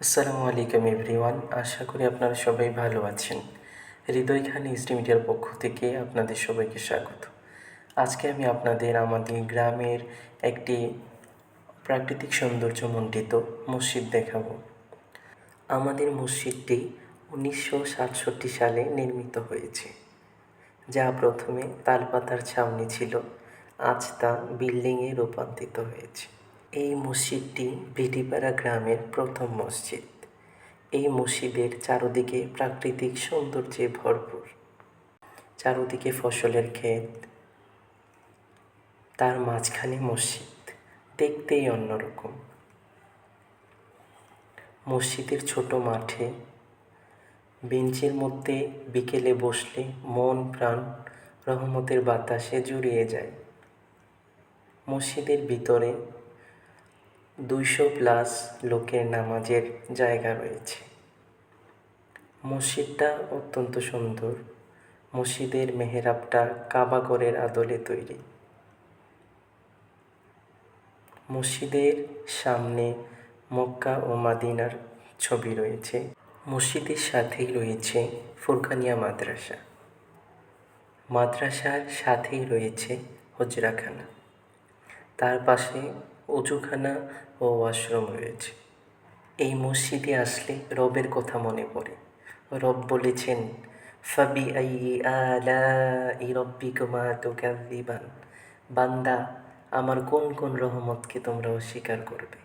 আসসালামু আলাইকুম এভরিওয়ান, আশা করি আপনারা সবাই ভালো আছেন। হৃদয় খান এসডি মিডিয়ার পক্ষ থেকে আপনাদের সবাইকে স্বাগত। আজকে আমি আপনাদের আমাদের গ্রামের একটি প্রাকৃতিক সৌন্দর্যমণ্ডিত মসজিদ দেখাবো। আমাদের মসজিদটি 1967 সালে নির্মিত হয়েছে, যা প্রথমে তালপাতার ছাউনি ছিল, আজ তা বিল্ডিংয়ে রূপান্তরিত হয়েছে। এই মসজিদটি ভিটিপাড়া গ্রামের প্রথম মসজিদ। এই মসজিদের চারদিকে প্রাকৃতিক সৌন্দর্যে ভরপুর। চারদিকে ফসলের ক্ষেত, তার মাঝখানে মসজিদ, দেখতেই অন্যরকম। মসজিদের ছোট মাঠে বেঞ্চের মধ্যে বিকেলে বসলে মন প্রাণ রহমতের বাতাসে জুড়িয়ে যায়। মসজিদের ভিতরে 200+ লোকের নামাজের জায়গা রয়েছে। মসজিদটা অত্যন্ত সুন্দর। মসজিদের মেহরাবটা কাবাগরের আদলে তৈরি। মসজিদের সামনে মক্কা ও মাদিনার ছবি রয়েছে। মসজিদের সাথেই রয়েছে ফুরকানিয়া মাদ্রাসা। মাদ্রাসার সাথেই রয়েছে হুজরাখানা। তার পাশে অজুখানা ও ওয়াশরুম রয়েছে। এই মসজিদে আসলে রবের কথা মনে পড়ে। রব বলেছেন, ফাবিআইয়ি আলাই রব্বিকুমা তুকাযযিবান, বান্দা, আমার কোন কোন রহমতকে তোমরা অস্বীকার করবে।